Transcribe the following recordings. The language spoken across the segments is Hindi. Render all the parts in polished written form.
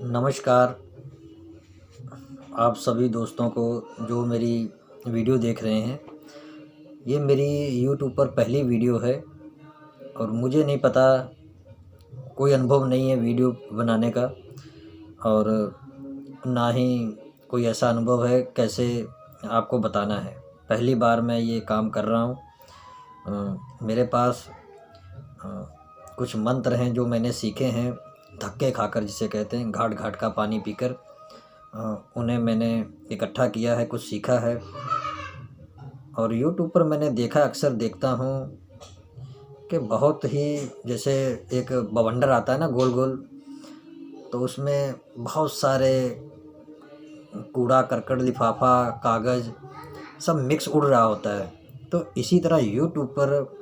नमस्कार। आप सभी दोस्तों को जो मेरी वीडियो देख रहे हैं। ये मेरी यूट्यूब पर पहली वीडियो है और मुझे नहीं पता, कोई अनुभव नहीं है वीडियो बनाने का और ना ही कोई ऐसा अनुभव है कैसे आपको बताना है। पहली बार मैं ये काम कर रहा हूँ। मेरे पास अ, कुछ मंत्र हैं जो मैंने सीखे हैं धक्के खाकर, जिसे कहते हैं घाट घाट का पानी पीकर। उन्हें मैंने इकट्ठा किया है, कुछ सीखा है और यूट्यूब पर मैंने देखा, अक्सर देखता हूँ कि बहुत ही, जैसे एक बवंडर आता है ना गोल गोल, तो उसमें बहुत सारे कूड़ा करकट, लिफाफा, कागज़ सब मिक्स उड़ रहा होता है। तो इसी तरह यूट्यूब पर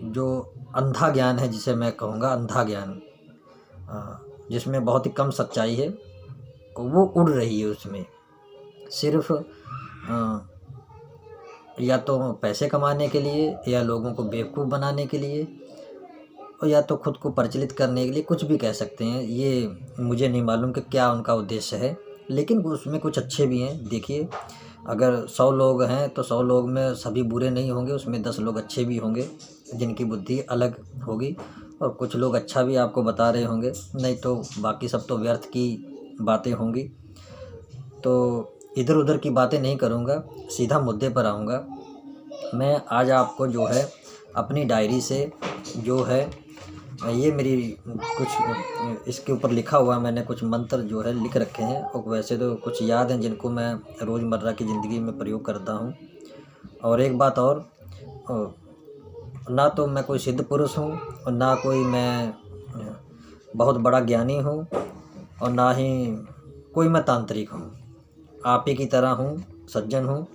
जो अंधा ज्ञान है, जिसे मैं कहूँगा अंधा ज्ञान, जिसमें बहुत ही कम सच्चाई है, वो उड़ रही है। उसमें सिर्फ या तो पैसे कमाने के लिए, या लोगों को बेवकूफ़ बनाने के लिए, और या तो खुद को प्रचलित करने के लिए, कुछ भी कह सकते हैं। ये मुझे नहीं मालूम कि क्या उनका उद्देश्य है, लेकिन उसमें कुछ अच्छे भी हैं। देखिए, अगर 100 लोग हैं तो 100 लोग में सभी बुरे नहीं होंगे, उसमें 10 लोग अच्छे भी होंगे जिनकी बुद्धि अलग होगी, और कुछ लोग अच्छा भी आपको बता रहे होंगे, नहीं तो बाकी सब तो व्यर्थ की बातें होंगी। तो इधर उधर की बातें नहीं करूँगा, सीधा मुद्दे पर आऊँगा। मैं आज आपको जो है अपनी डायरी से, जो है ये मेरी कुछ इसके ऊपर लिखा हुआ, मैंने कुछ मंत्र जो है लिख रखे हैं, और वैसे तो कुछ याद हैं जिनको मैं रोज़मर्रा की ज़िंदगी में प्रयोग करता हूँ। और एक बात और, ना तो मैं कोई सिद्ध पुरुष हूँ और ना कोई मैं बहुत बड़ा ज्ञानी हूँ, और ना ही कोई मैं तांत्रिक हूँ। आप ही की तरह हूँ, सज्जन हूँ,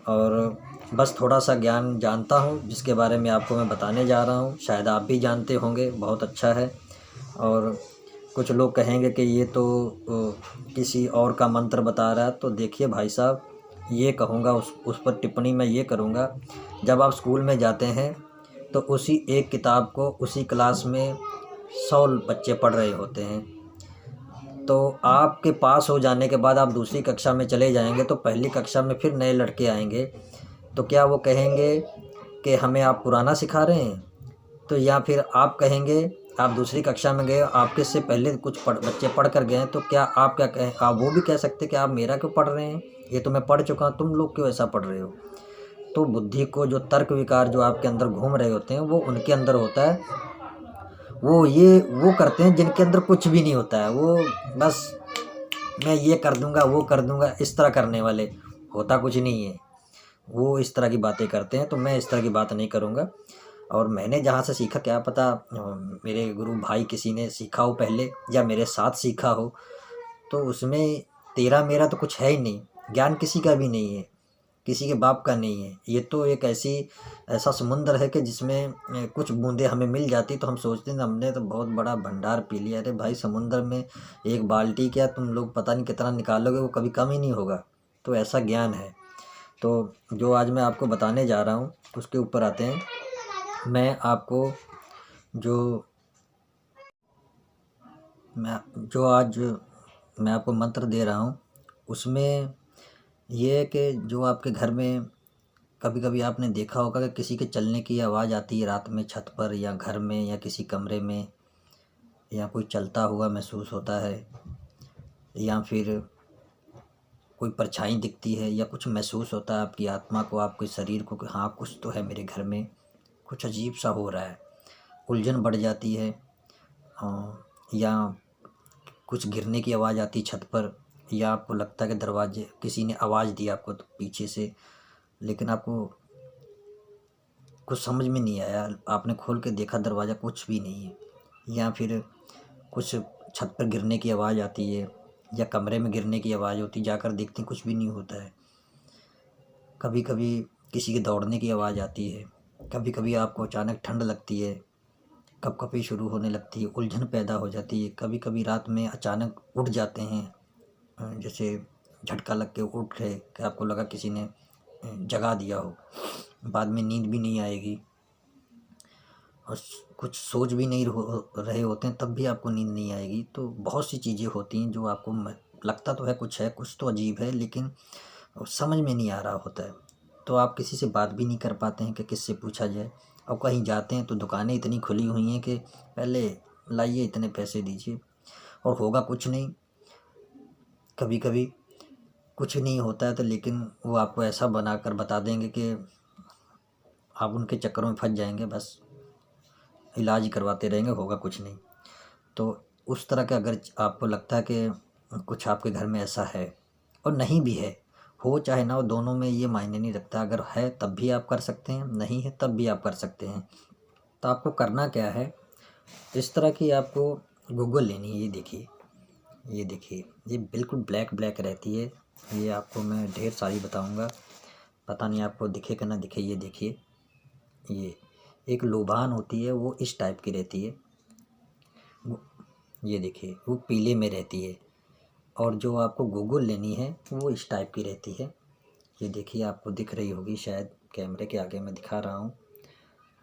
और बस थोड़ा सा ज्ञान जानता हूँ जिसके बारे में आपको मैं बताने जा रहा हूँ। शायद आप भी जानते होंगे, बहुत अच्छा है। और कुछ लोग कहेंगे कि ये तो किसी और का मंत्र बता रहा है। तो देखिए भाई साहब, ये कहूँगा, उस पर टिप्पणी मैं ये करूँगा, जब आप स्कूल में जाते हैं तो उसी एक किताब को उसी क्लास में 100 बच्चे पढ़ रहे होते हैं। तो आपके पास हो जाने के बाद आप दूसरी कक्षा में चले जाएंगे तो पहली कक्षा में फिर नए लड़के आएंगे, तो क्या वो कहेंगे कि हमें आप पुराना सिखा रहे हैं? तो या फिर आप कहेंगे, आप दूसरी कक्षा में गए, आपके से पहले कुछ बच्चे पढ़ कर गए हैं, तो क्या आप क्या कहें, आप वो भी कह सकते कि आप मेरा क्यों पढ़ रहे हैं, ये तो मैं पढ़ चुका हूँ, तुम लोग क्यों ऐसा पढ़ रहे हो? तो बुद्धि को जो तर्क विकार जो आपके अंदर घूम रहे होते हैं, वो उनके अंदर होता है। वो करते हैं जिनके अंदर कुछ भी नहीं होता है। वो बस मैं ये कर दूंगा, वो कर दूंगा, इस तरह करने वाले, होता कुछ नहीं है। वो इस तरह की बातें करते हैं, तो मैं इस तरह की बात नहीं करूँगा। और मैंने जहाँ से सीखा, क्या पता मेरे गुरु भाई किसी ने सीखा हो पहले, या मेरे साथ सीखा हो, तो उसमें तेरा मेरा तो कुछ है ही नहीं। ज्ञान किसी का भी नहीं है, किसी के बाप का नहीं है। ये तो एक ऐसा समुंदर है कि जिसमें कुछ बूंदें हमें मिल जाती तो हम सोचते हैं हमने तो बहुत बड़ा भंडार पी लिया। अरे भाई, समुंदर में एक बाल्टी क्या तुम लोग पता नहीं कितना निकालोगे, वो कभी कम ही नहीं होगा। तो ऐसा ज्ञान है। तो जो आज मैं आपको बताने जा रहा हूँ उसके ऊपर आते हैं। मैं आपको जो मैं जो आज मैं आपको मंत्र दे रहा हूँ, उसमें ये है कि जो आपके घर में कभी कभी आपने देखा होगा कि किसी के चलने की आवाज़ आती है रात में, छत पर या घर में या किसी कमरे में, या कोई चलता हुआ महसूस होता है, या फिर कोई परछाई दिखती है, या कुछ महसूस होता है आपकी आत्मा को, आपके शरीर को, कि हाँ कुछ तो है मेरे घर में, कुछ अजीब सा हो रहा है। उलझन बढ़ जाती है, या कुछ गिरने की आवाज़ आती है छत पर, या आपको लगता है कि दरवाजे किसी ने आवाज़ दी आपको तो पीछे से, लेकिन आपको कुछ समझ में नहीं आया, आपने खोल के देखा दरवाज़ा कुछ भी नहीं है। या फिर कुछ छत पर गिरने की आवाज़ आती है, या कमरे में गिरने की आवाज़ होती है, जाकर देखते हैं कुछ भी नहीं होता है। कभी कभी किसी के दौड़ने की आवाज़ आती है, कभी कभी आपको अचानक ठंड लगती है, कपकपी शुरू होने लगती है, उलझन पैदा हो जाती है। कभी कभी रात में अचानक उठ जाते हैं, जैसे झटका लग के उठ गए, कि आपको लगा किसी ने जगा दिया हो, बाद में नींद भी नहीं आएगी। कुछ सोच भी नहीं रहे होते हैं तब भी आपको नींद नहीं आएगी। तो बहुत सी चीज़ें होती हैं जो आपको लगता तो है, कुछ तो अजीब है, लेकिन समझ में नहीं आ रहा होता है। तो आप किसी से बात भी नहीं कर पाते हैं कि किससे पूछा जाए। और कहीं जाते हैं तो दुकानें इतनी खुली हुई हैं कि पहले लाइए इतने पैसे दीजिए, और होगा कुछ नहीं। कभी कभी कुछ नहीं होता है तो लेकिन वो आपको ऐसा बनाकर बता देंगे कि आप उनके चक्करों में फंस जाएंगे, बस इलाज ही करवाते रहेंगे, होगा कुछ नहीं। तो उस तरह का अगर आपको लगता है कि कुछ आपके घर में ऐसा है, और नहीं भी है, हो चाहे ना हो, दोनों में ये मायने नहीं रखता। अगर है तब भी आप कर सकते हैं, नहीं है तब भी आप कर सकते हैं। तो आपको करना क्या है, इस तरह की आपको गूगल लेनी है। ये देखिए, ये बिल्कुल ब्लैक ब्लैक रहती है। ये आपको मैं ढेर सारी बताऊंगा, पता नहीं आपको दिखे कि ना दिखे। ये देखिए, ये एक लोबान होती है, वो इस टाइप की रहती है। ये देखिए, वो पीले में रहती है। और जो आपको गूगल लेनी है वो इस टाइप की रहती है। ये देखिए, आपको दिख रही होगी, शायद कैमरे के आगे मैं दिखा रहा हूँ,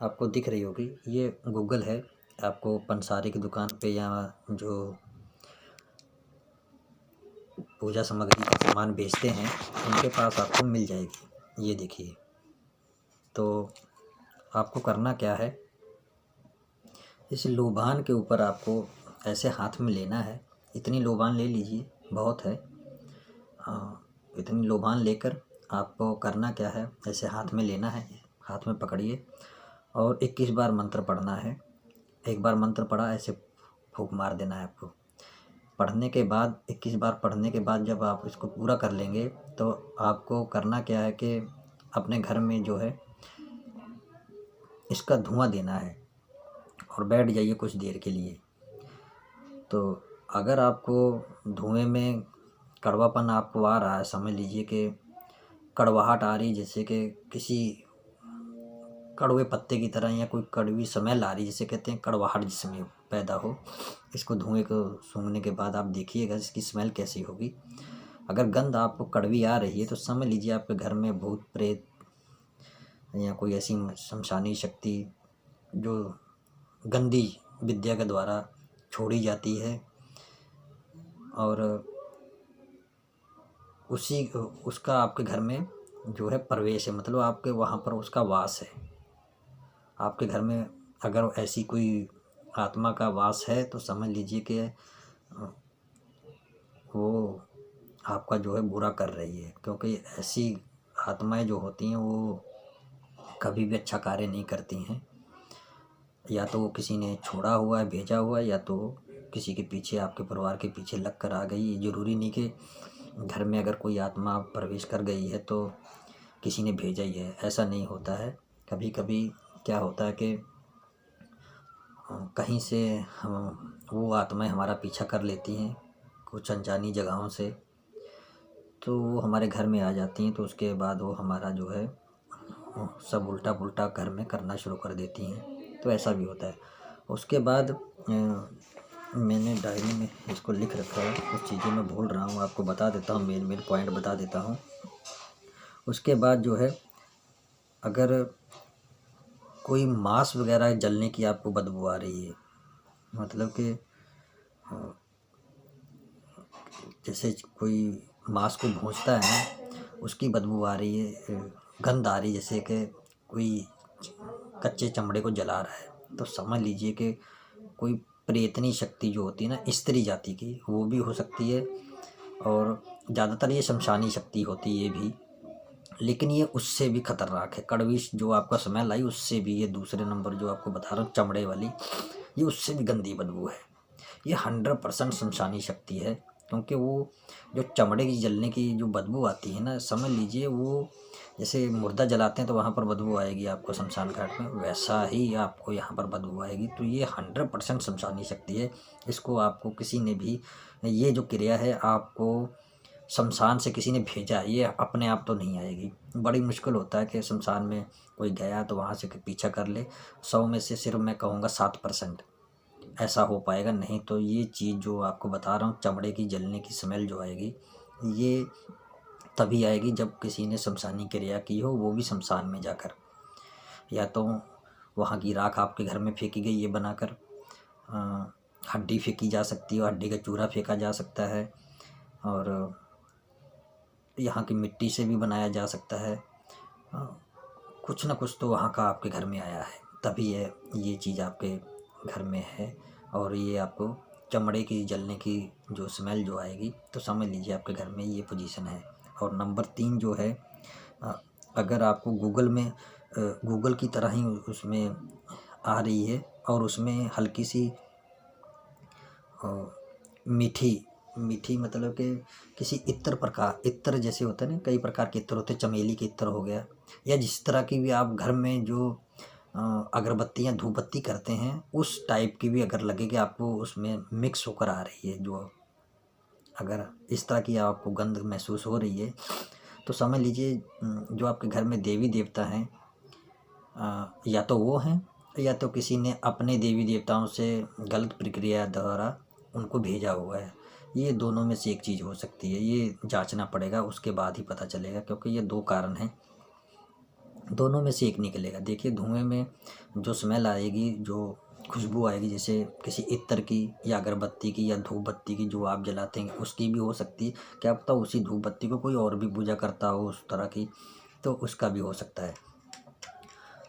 आपको दिख रही होगी। ये गूगल है। आपको पंसारी की दुकान पे या जो पूजा सामग्री का सामान बेचते हैं उनके पास आपको मिल जाएगी। ये देखिए, तो आपको करना क्या है, इस लोबान के ऊपर आपको ऐसे हाथ में लेना है। इतनी लोबान ले लीजिए, बहुत है। इतनी लोबान लेकर आपको करना क्या है, ऐसे हाथ में लेना है, हाथ में पकड़िए और 21 बार मंत्र पढ़ना है। एक बार मंत्र पढ़ा, ऐसे फूंक मार देना है आपको। पढ़ने के बाद 21 बार पढ़ने के बाद जब आप इसको पूरा कर लेंगे तो आपको करना क्या है कि अपने घर में जो है इसका धुआं देना है और बैठ जाइए कुछ देर के लिए। तो अगर आपको धुएं में कड़वापन आपको आ रहा है, समझ लीजिए कि कड़वाहट आ रही, जैसे कि किसी कड़वे पत्ते की तरह, या कोई कड़वी स्मेल आ रही, जिसे कहते हैं कड़वाहट जिसमें पैदा हो, इसको धुएं को सूंघने के बाद आप देखिएगा इसकी स्मेल कैसी होगी। अगर गंध आपको कड़वी आ रही है तो समझ लीजिए आपके घर में भूत प्रेत या कोई ऐसी शमशानी शक्ति जो गंदी विद्या के द्वारा छोड़ी जाती है, और उसका आपके घर में जो है प्रवेश है, मतलब आपके वहाँ पर उसका वास है। आपके घर में अगर ऐसी कोई आत्मा का वास है तो समझ लीजिए कि वो आपका जो है बुरा कर रही है, क्योंकि ऐसी आत्माएं जो होती हैं वो कभी भी अच्छा कार्य नहीं करती हैं। या तो वो किसी ने छोड़ा हुआ है, भेजा हुआ है, या तो किसी के पीछे, आपके परिवार के पीछे लग कर आ गई। ये ज़रूरी नहीं कि घर में अगर कोई आत्मा प्रवेश कर गई है तो किसी ने भेजा ही है, ऐसा नहीं होता है। कभी कभी क्या होता है कि कहीं से वो आत्माएं हमारा पीछा कर लेती हैं, कुछ अनजानी जगहों से, तो वो हमारे घर में आ जाती हैं। तो उसके बाद वो हमारा जो है सब उल्टा पुल्टा घर में करना शुरू कर देती हैं, तो ऐसा भी होता है। उसके बाद मैंने डायरी में इसको लिख रखा है, कुछ चीज़ें मैं भूल रहा हूँ, आपको बता देता हूँ, मेन पॉइंट बता देता हूँ। उसके बाद जो है, अगर कोई मांस वगैरह जलने की आपको बदबू आ रही है, मतलब कि जैसे कोई मांस को भूंजता है ना, उसकी बदबू आ रही है, गंध आ रही है, जैसे कि कोई कच्चे चमड़े को जला रहा है, तो समझ लीजिए कि कोई प्रेतनी शक्ति जो होती है ना, स्त्री जाति की, वो भी हो सकती है। और ज़्यादातर ये शमशानी शक्ति होती है ये भी, लेकिन ये उससे भी खतरनाक है। कड़वी जो आपका स्मेल आई, उससे भी, ये दूसरे नंबर जो आपको बता रहा हूँ चमड़े वाली, ये उससे भी गंदी बदबू है। ये 100% शमशानी शक्ति है, क्योंकि वो जो चमड़े की जलने की जो बदबू आती है ना, समझ लीजिए वो जैसे मुर्दा जलाते हैं तो वहाँ पर बदबू आएगी आपको शमशान घाट में, वैसा ही आपको यहाँ पर बदबू आएगी। तो ये 100% शमशानी शक्ति है। इसको आपको किसी ने भी, ये जो क्रिया है आपको शमशान से किसी ने भेजा, ये अपने आप तो नहीं आएगी। बड़ी मुश्किल होता है कि शमशान में कोई गया तो वहाँ से पीछा कर ले। 100 में से सिर्फ मैं कहूँगा 7% ऐसा हो पाएगा। नहीं तो ये चीज़ जो आपको बता रहा हूँ, चमड़े की जलने की स्मेल जो आएगी, ये तभी आएगी जब किसी ने शमशानी क्रिया की हो, वो भी शमशान में जाकर। या तो वहाँ की राख आपके घर में फेंकी गई है बनाकर। हड्डी फेंकी जा सकती है, हड्डी का चूरा फेंका जा सकता है, और यहाँ की मिट्टी से भी बनाया जा सकता है। कुछ ना कुछ तो वहाँ का आपके घर में आया है, तभी ये चीज़ आपके घर में है। और ये आपको चमड़े की जलने की जो स्मेल जो आएगी, तो समझ लीजिए आपके घर में ये पोजीशन है। और नंबर 3 जो है, अगर आपको गूगल की तरह ही उसमें आ रही है, और उसमें हल्की सी मीठी मतलब कि किसी इत्र जैसे होता है ना, कई प्रकार के इत्र होते हैं, चमेली के इत्र हो गया, या जिस तरह की भी आप घर में जो अगरबत्ती या धूप बत्ती करते हैं, उस टाइप की भी अगर लगे कि आपको उसमें मिक्स होकर आ रही है, जो अगर इस तरह की आपको गंध महसूस हो रही है, तो समझ लीजिए जो आपके घर में देवी देवता हैं, या तो वो हैं, या तो किसी ने अपने देवी देवताओं से गलत प्रक्रिया द्वारा उनको भेजा हुआ है। ये दोनों में से एक चीज़ हो सकती है, ये जांचना पड़ेगा, उसके बाद ही पता चलेगा, क्योंकि ये 2 कारण हैं, दोनों में से एक निकलेगा। देखिए, धुएं में जो स्मेल आएगी, जो खुशबू आएगी, जैसे किसी इत्र की या अगरबत्ती की या धूप बत्ती की जो आप जलाते हैं, उसकी भी हो सकती है। क्या पता उसी धूप बत्ती को कोई और भी पूजा करता हो उस तरह की, तो उसका भी हो सकता है।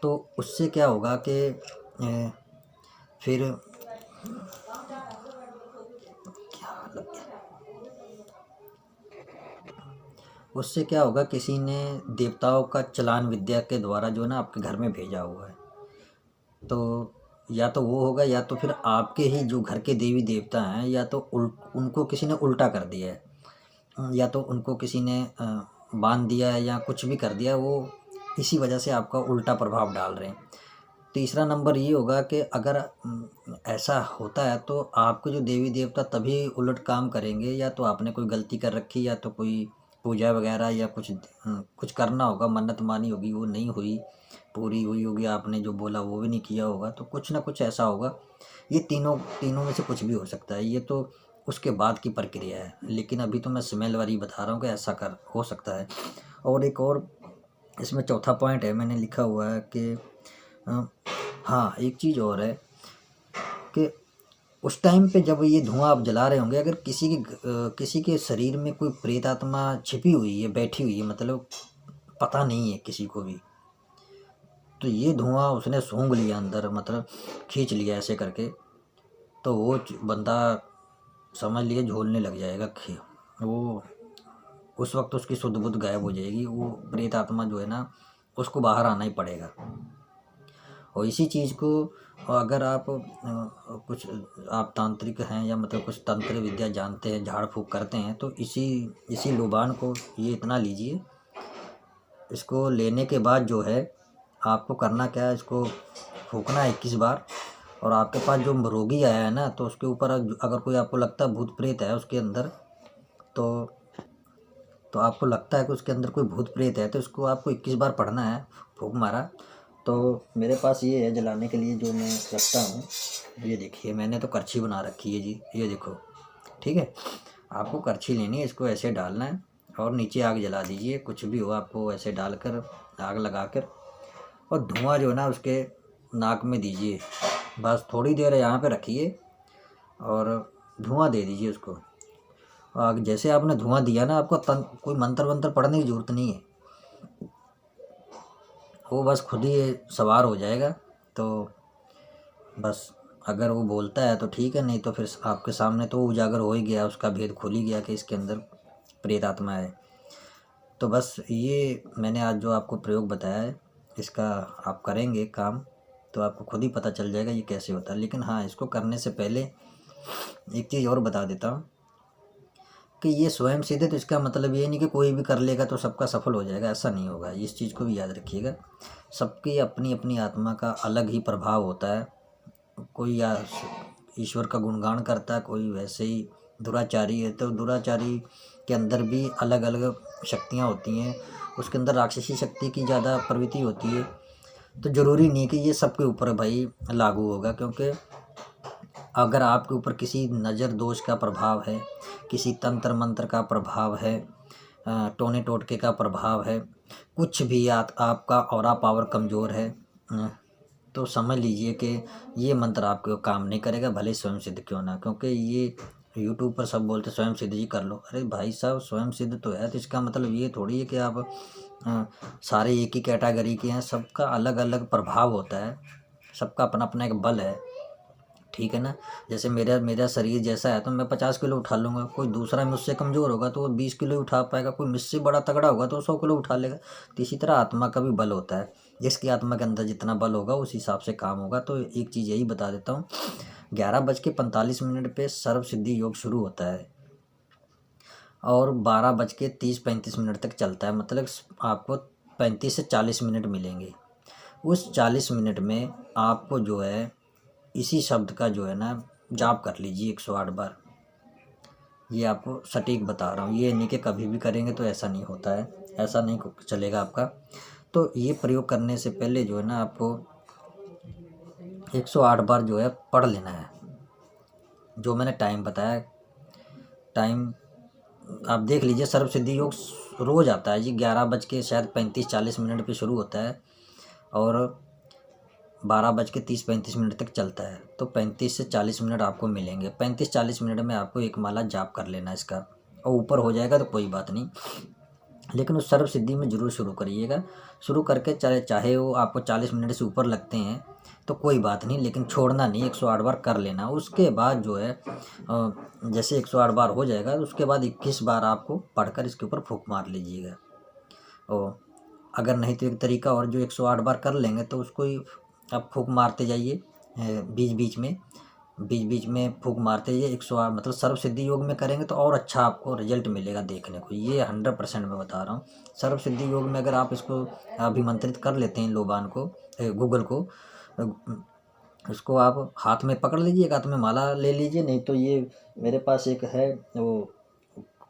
तो उससे क्या होगा कि फिर उससे क्या होगा, किसी ने देवताओं का चलान विद्या के द्वारा जो है ना आपके घर में भेजा हुआ है। तो या तो वो होगा, या तो फिर आपके ही जो घर के देवी देवता हैं, या तो उनको किसी ने उल्टा कर दिया है, या तो उनको किसी ने बांध दिया है, या कुछ भी कर दिया, वो इसी वजह से आपका उल्टा प्रभाव डाल रहे हैं। तीसरा नंबर ये होगा कि अगर ऐसा होता है, तो आपके जो देवी देवता तभी उलट काम करेंगे, या तो आपने कोई गलती कर रखी, या तो कोई पूजा वगैरह या कुछ करना होगा, मन्नत मानी होगी, वो नहीं हुई, पूरी हुई होगी, आपने जो बोला वो भी नहीं किया होगा, तो कुछ ना कुछ ऐसा होगा। ये तीनों में से कुछ भी हो सकता है, ये तो उसके बाद की प्रक्रिया है, लेकिन अभी तो मैं स्मेल वाली बता रहा हूँ कि ऐसा हो सकता है। और एक और इसमें चौथा पॉइंट है, मैंने लिखा हुआ है कि हाँ, एक चीज़ और है कि उस टाइम पे जब ये धुआं आप जला रहे होंगे, अगर किसी के शरीर में कोई प्रेत आत्मा छिपी हुई है, बैठी हुई है, मतलब पता नहीं है किसी को भी, तो ये धुआं उसने सूंघ लिया अंदर, मतलब खींच लिया ऐसे करके, तो वो बंदा समझ लिए झोलने लग जाएगा। वो उस वक्त उसकी शुद्ध बुद्ध गायब हो जाएगी, वो प्रेत आत्मा जो है ना, उसको बाहर आना ही पड़ेगा। और इसी चीज़ को अगर आप कुछ आप तांत्रिक हैं, या मतलब कुछ तंत्र विद्या जानते हैं, झाड़ फूँक करते हैं, तो इसी लोबान को ये इतना लीजिए, इसको लेने के बाद जो है आपको करना क्या है, इसको फूँकना है 21 बार। और आपके पास जो रोगी आया है ना, तो उसके ऊपर अगर कोई आपको लगता है भूत प्रेत है उसके अंदर, तो आपको लगता है कि उसके अंदर कोई भूत प्रेत है, तो इसको आपको 21 बार पढ़ना है, फूँक मारा। तो मेरे पास ये है जलाने के लिए जो मैं रखता हूँ, ये देखिए, मैंने तो करछी बना रखी है जी, ये देखो, ठीक है। आपको करछी लेनी है, इसको ऐसे डालना है, और नीचे आग जला दीजिए, कुछ भी हो, आपको ऐसे डालकर आग लगाकर, और धुआं जो है ना उसके नाक में दीजिए, बस थोड़ी देर यहाँ पे रखिए, और धुआं दे दीजिए उसको। आग जैसे आपने धुआं दिया ना, आपको कोई मंत्र वंत्र पढ़ने की ज़रूरत नहीं है, वो बस खुद ही सवार हो जाएगा। तो बस अगर वो बोलता है तो ठीक है, नहीं तो फिर आपके सामने तो उजागर हो ही गया, उसका भेद खुल ही गया कि इसके अंदर प्रेत आत्मा है। तो बस ये मैंने आज जो आपको प्रयोग बताया है, इसका आप करेंगे काम, तो आपको खुद ही पता चल जाएगा ये कैसे होता है। लेकिन हाँ, इसको करने से पहले एक चीज़ और बता देता हूँ कि ये स्वयं सिद्ध है, तो इसका मतलब ये नहीं कि कोई भी कर लेगा तो सबका सफल हो जाएगा, ऐसा नहीं होगा। इस चीज़ को भी याद रखिएगा, सबकी अपनी अपनी आत्मा का अलग ही प्रभाव होता है। कोई या ईश्वर का गुणगान करता है, कोई वैसे ही दुराचारी है, तो दुराचारी के अंदर भी अलग अलग शक्तियाँ होती हैं, उसके अंदर राक्षसी शक्ति की ज़्यादा प्रवृत्ति होती है। तो ज़रूरी नहीं कि ये सबके ऊपर भाई लागू होगा, क्योंकि अगर आपके ऊपर किसी नज़र दोष का प्रभाव है, किसी तंत्र मंत्र का प्रभाव है, टोने टोटके का प्रभाव है, कुछ भी आपका ऑरा पावर कमज़ोर है, तो समझ लीजिए कि ये मंत्र आपको काम नहीं करेगा, भले स्वयं सिद्ध क्यों ना। क्योंकि ये यूट्यूब पर सब बोलते स्वयं सिद्ध जी कर लो। अरे भाई साहब, स्वयं सिद्ध तो है, तो इसका मतलब ये थोड़ी है कि आप सारे एक ही कैटेगरी के हैं। सबका अलग अलग प्रभाव होता है, सबका अपना अपना एक बल है, ठीक है ना। जैसे मेरा मेरा शरीर जैसा है तो मैं 50 किलो उठा लूँगा, कोई दूसरा मुझसे कमज़ोर होगा तो वो 20 किलो ही उठा पाएगा, कोई मुझसे बड़ा तगड़ा होगा तो वो 100 किलो उठा लेगा। तो इसी तरह आत्मा का भी बल होता है, जिसकी आत्मा के अंदर जितना बल होगा उस हिसाब से काम होगा। तो एक चीज़ यही बता देता हूँ, 11:45 पे सर्व सिद्धि योग शुरू होता है और 12:30-35 तक चलता है। मतलब आपको 35 से 40 मिनट मिलेंगे। उस 40 मिनट में आपको जो है इसी शब्द का जो है ना जाप कर लीजिए 108 बार। ये आपको सटीक बता रहा हूँ, ये नहीं कि कभी भी करेंगे तो ऐसा नहीं होता है, ऐसा नहीं चलेगा आपका। तो ये प्रयोग करने से पहले जो है ना आपको 108 बार जो है पढ़ लेना है। जो मैंने टाइम बताया, टाइम आप देख लीजिए। सर्व सिद्धि योग रोज़ आता है जी, 11:35-40 पे शुरू होता है और 12:30-35 तक चलता है। तो 35 से 40 मिनट आपको मिलेंगे। 35-40 मिनट में आपको एक माला जाप कर लेना इसका, और ऊपर हो जाएगा तो कोई बात नहीं, लेकिन उस सर्व सिद्धि में ज़रूर शुरू करिएगा। शुरू करके चाहे वो आपको 40 मिनट से ऊपर लगते हैं तो कोई बात नहीं, लेकिन छोड़ना नहीं, 108 बार कर लेना। उसके बाद जो है जैसे 108 बार हो जाएगा उसके बाद 21 बार आपको पढ़कर इसके ऊपर फूंक मार लीजिएगा। और अगर नहीं तो एक तरीका और, जो 108 बार कर लेंगे तो उसको ही आप फूंक मारते जाइए बीच बीच में फूंक मारते जाइए 108। मतलब सर्व सिद्धि योग में करेंगे तो और अच्छा आपको रिजल्ट मिलेगा देखने को, ये 100% मैं बता रहा हूँ। सर्व सिद्धि योग में अगर आप इसको अभिमंत्रित कर लेते हैं लोबान को, गूगल को, उसको आप हाथ में पकड़ लीजिए, एक हाथ में माला ले लीजिए, नहीं तो ये मेरे पास एक है वो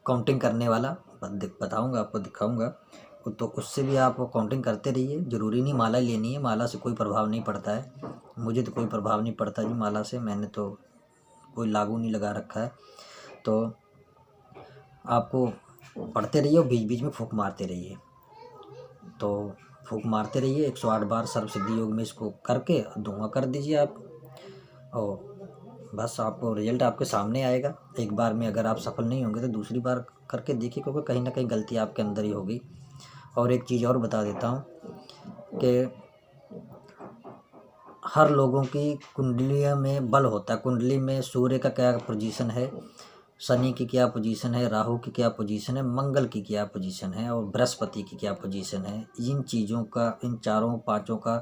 काउंटिंग करने वाला, बताऊंगा आपको, दिखाऊंगा। तो उससे भी आप काउंटिंग करते रहिए, ज़रूरी नहीं माला लेनी है, माला से कोई प्रभाव नहीं पड़ता है। मुझे तो कोई प्रभाव नहीं पड़ता जी माला से, मैंने तो कोई लागू नहीं लगा रखा है। तो आपको पढ़ते रहिए और बीच बीच में फूंक मारते रहिए। तो फूंक मारते रहिए 108 बार सर्व सिद्धि योग में, इसको करके धुआं कर दीजिए आप, और बस आपको रिजल्ट आपके सामने आएगा। एक बार में अगर आप सफल नहीं होंगे तो दूसरी बार करके देखिए, क्योंकि कहीं ना कहीं गलती आपके अंदर ही होगी। और एक चीज़ और बता देता हूँ कि हर लोगों की कुंडलियों में बल होता है। कुंडली में सूर्य का क्या पोजीशन है, शनि की क्या पोजीशन है, राहु की क्या पोजीशन है, मंगल की क्या पोजीशन है और बृहस्पति की क्या पोजीशन है। इन चीज़ों का, इन चारों पांचों का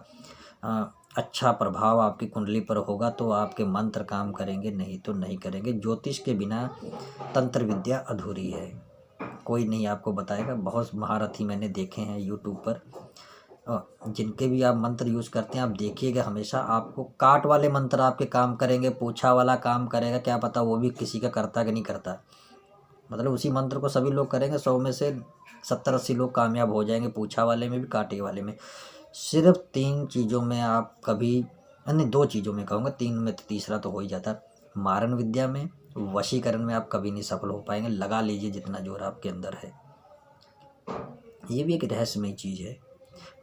अच्छा प्रभाव आपकी कुंडली पर होगा तो आपके मंत्र काम करेंगे, नहीं तो नहीं करेंगे। ज्योतिष के बिना तंत्र विद्या अधूरी है, कोई नहीं आपको बताएगा। बहुत महारथी मैंने देखे हैं यूट्यूब पर, जिनके भी आप मंत्र यूज़ करते हैं, आप देखिएगा हमेशा आपको काट वाले मंत्र आपके काम करेंगे, पूछा वाला काम करेगा, क्या पता वो भी किसी का करता कि नहीं करता। मतलब उसी मंत्र को सभी लोग करेंगे, 100 में से 70-80 लोग कामयाब हो जाएंगे, पूछा वाले में भी काटे वाले में। सिर्फ 3 चीज़ों में आप कभी, नहीं 2 चीज़ों में कहूँगा, 3 में तो तीसरा तो हो ही जाता, मारण विद्या में, वशीकरण में आप कभी नहीं सफल हो पाएंगे। लगा लीजिए जितना जोर आपके अंदर है, ये भी एक रहस्यमय चीज़ है।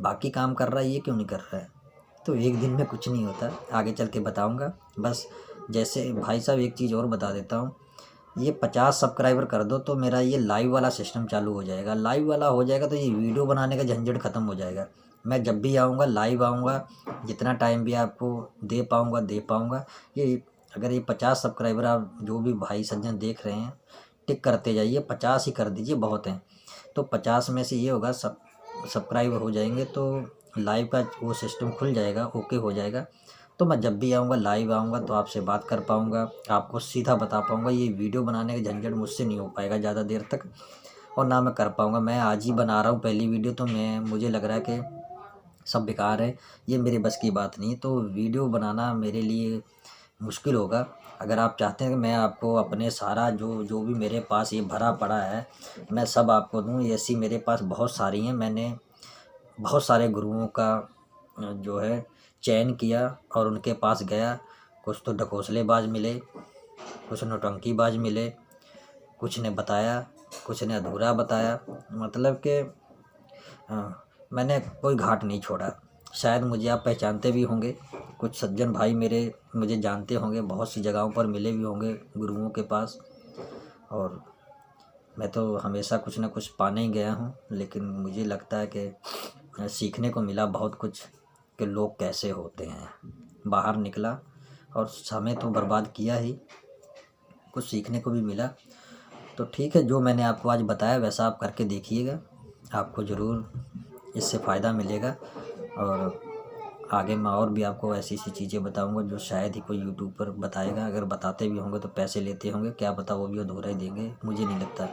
बाकी काम कर रहा है, ये क्यों नहीं कर रहा है? तो एक दिन में कुछ नहीं होता, आगे चल के बताऊंगा। बस जैसे भाई साहब एक चीज़ और बता देता हूँ, ये 50 सब्सक्राइबर कर दो तो मेरा ये लाइव वाला सिस्टम चालू हो जाएगा। लाइव वाला हो जाएगा तो ये वीडियो बनाने का झंझट ख़त्म हो जाएगा। मैं जब भी आऊँगा लाइव आऊँगा, जितना टाइम भी आपको दे पाऊँगा। ये अगर ये 50 सब्सक्राइबर आप जो भी भाई सज्जन देख रहे हैं, टिक करते जाइए, 50 ही कर दीजिए, बहुत हैं। तो 50 में से ये होगा, सब्सक्राइबर हो जाएंगे तो लाइव का वो सिस्टम खुल जाएगा, ओके हो जाएगा। तो मैं जब भी आऊँगा लाइव आऊँगा तो आपसे बात कर पाऊँगा, आपको सीधा बता पाऊँगा। ये वीडियो बनाने का झंझट मुझसे नहीं हो पाएगा ज़्यादा देर तक, और ना मैं कर पाऊँगा। मैं आज ही बना रहा हूँ पहली वीडियो, तो मुझे लग रहा है कि सब बेकार है, ये मेरे बस की बात नहीं। तो वीडियो बनाना मेरे लिए मुश्किल होगा। अगर आप चाहते हैं कि मैं आपको अपने सारा जो भी मेरे पास ये भरा पड़ा है मैं सब आपको दूँ, ऐसी मेरे पास बहुत सारी हैं। मैंने बहुत सारे गुरुओं का जो है चयन किया और उनके पास गया। कुछ तो ढकोसलेबाज मिले, कुछ नौटंकीबाज मिले, कुछ ने बताया, कुछ ने अधूरा बताया। मतलब कि मैंने कोई घाट नहीं छोड़ा, शायद मुझे आप पहचानते भी होंगे, कुछ सज्जन भाई मेरे मुझे जानते होंगे, बहुत सी जगहों पर मिले भी होंगे गुरुओं के पास। और मैं तो हमेशा कुछ ना कुछ पाने ही गया हूँ, लेकिन मुझे लगता है कि सीखने को मिला बहुत कुछ कि लोग कैसे होते हैं। बाहर निकला और समय तो बर्बाद किया ही, कुछ सीखने को भी मिला। तो ठीक है, जो मैंने आपको आज बताया वैसा आप करके देखिएगा, आपको ज़रूर इससे फ़ायदा मिलेगा। और आगे मैं और भी आपको ऐसी ऐसी चीज़ें बताऊंगा जो शायद ही कोई यूट्यूब पर बताएगा। अगर बताते भी होंगे तो पैसे लेते होंगे, क्या पता वो भी अधूरा ही देंगे, मुझे नहीं लगता।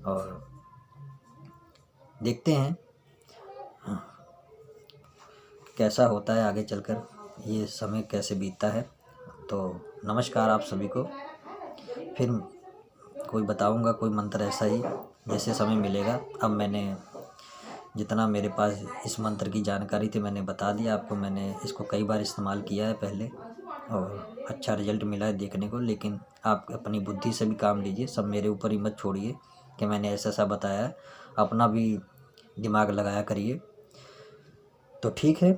और देखते हैं कैसा होता है आगे चलकर, ये समय कैसे बीतता है। तो नमस्कार आप सभी को, फिर कोई बताऊंगा कोई मंत्र ऐसा ही जैसे समय मिलेगा। अब मैंने जितना मेरे पास इस मंत्र की जानकारी थी मैंने बता दिया आपको। मैंने इसको कई बार इस्तेमाल किया है पहले और अच्छा रिजल्ट मिला है देखने को। लेकिन आप अपनी बुद्धि से भी काम लीजिए, सब मेरे ऊपर ही मत छोड़िए कि मैंने ऐसा ऐसा बताया है, अपना भी दिमाग लगाया करिए। तो ठीक है,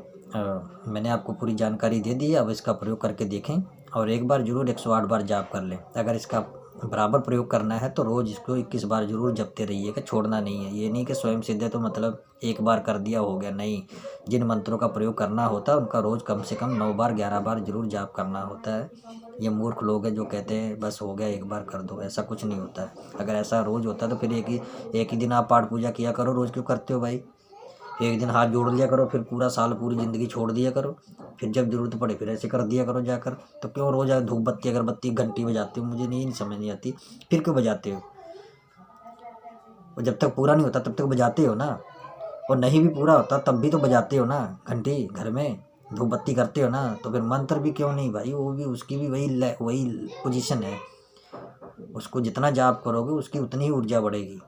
मैंने आपको पूरी जानकारी दे दी है, अब इसका प्रयोग करके देखें और एक बार ज़रूर 108 बार जाप कर लें। अगर इसका बराबर प्रयोग करना है तो रोज़ इसको 21 बार ज़रूर जपते रहिएगा, छोड़ना नहीं है। ये नहीं कि स्वयं सिद्ध है तो मतलब एक बार कर दिया हो गया, नहीं। जिन मंत्रों का प्रयोग करना होता है उनका रोज़ कम से कम 9 बार 11 बार ज़रूर जाप करना होता है। ये मूर्ख लोग हैं जो कहते हैं बस हो गया एक बार कर दो, ऐसा कुछ नहीं होता है। अगर ऐसा रोज़ होता तो फिर एक ही दिन आप पाठ पूजा किया करो, रोज़ क्यों करते हो भाई? एक दिन हाथ जोड़ लिया करो, फिर पूरा साल पूरी ज़िंदगी छोड़ दिया करो, फिर जब ज़रूरत पड़े फिर ऐसे कर दिया करो जाकर। तो क्यों रोज़ धूप बत्ती अगरबत्ती घंटी बजाते हो? मुझे नहीं समझ नहीं आती, फिर क्यों बजाते हो? और जब तक पूरा नहीं होता तब तक बजाते हो ना, और नहीं भी पूरा होता तब भी तो बजाते हो ना घंटी, घर में धूप बत्ती करते हो ना। तो फिर मंत्र भी क्यों नहीं भाई, वो भी उसकी भी वही पोजीशन है। उसको जितना जाप करोगे उसकी उतनी ही ऊर्जा बढ़ेगी,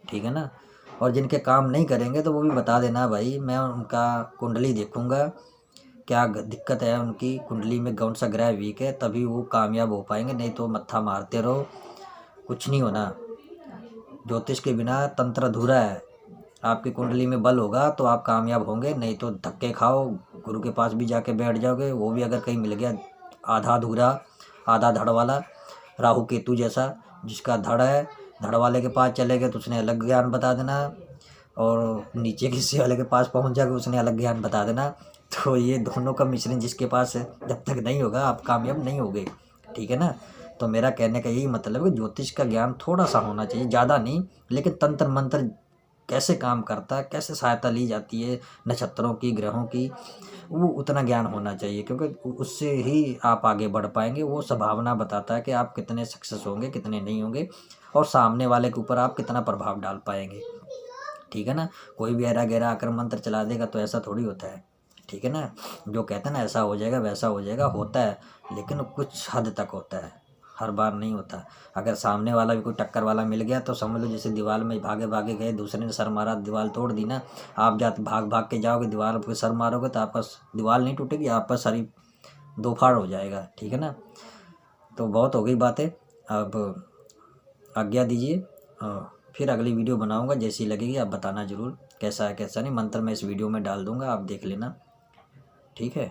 ठीक है ना। और जिनके काम नहीं करेंगे तो वो भी बता देना भाई, मैं उनका कुंडली देखूंगा क्या दिक्कत है उनकी कुंडली में, कौन सा ग्रह वीक है, तभी वो कामयाब हो पाएंगे। नहीं तो मत्था मारते रहो, कुछ नहीं होना। ज्योतिष के बिना तंत्र अधूरा है। आपकी कुंडली में बल होगा तो आप कामयाब होंगे, नहीं तो धक्के खाओ, गुरु के पास भी जाके बैठ जाओगे, वो भी अगर कहीं मिल गया आधा अधूरा आधा धड़ वाला, राहु केतु जैसा। जिसका धड़ है, धड़ वाले के पास चले गए तो उसने अलग ज्ञान बता देना, और नीचे किसी वाले के पास पहुंच जाके उसने अलग ज्ञान बता देना। तो ये दोनों का मिश्रण जिसके पास है, जब तक नहीं होगा आप कामयाब नहीं होगे, ठीक है ना। तो मेरा कहने का यही मतलब है कि ज्योतिष का ज्ञान थोड़ा सा होना चाहिए, ज़्यादा नहीं, लेकिन तंत्र मंत्र कैसे काम करता है, कैसे सहायता ली जाती है नक्षत्रों की, ग्रहों की, वो उतना ज्ञान होना चाहिए, क्योंकि उससे ही आप आगे बढ़ पाएंगे। वो संभावना बताता है कि आप कितने सक्सेस होंगे, कितने नहीं होंगे, और सामने वाले के ऊपर आप कितना प्रभाव डाल पाएंगे, ठीक है ना। कोई भी ऐरा गहरा आकर मंत्र चला देगा तो ऐसा थोड़ी होता है, ठीक है ना। जो कहते हैं ना ऐसा हो जाएगा वैसा हो जाएगा, होता है लेकिन कुछ हद तक होता है, हर बार नहीं होता। अगर सामने वाला भी कोई टक्कर वाला मिल गया तो समझ लो जैसे दीवार में भागे भागे गए, दूसरे ने सर मारा, दीवार तोड़ दी ना। आप जाते भाग भाग के जाओगे, दीवार पर सर मारोगे तो आपका दीवार नहीं टूटेगी, आपका सर ही दो फाड़ हो जाएगा, ठीक है ना। तो बहुत हो गई बातें, अब आज्ञा दीजिए, फिर अगली वीडियो बनाऊंगा, जैसी लगेगी आप बताना ज़रूर कैसा है कैसा नहीं। मंत्र मैं इस वीडियो में डाल दूंगा, आप देख लेना, ठीक है।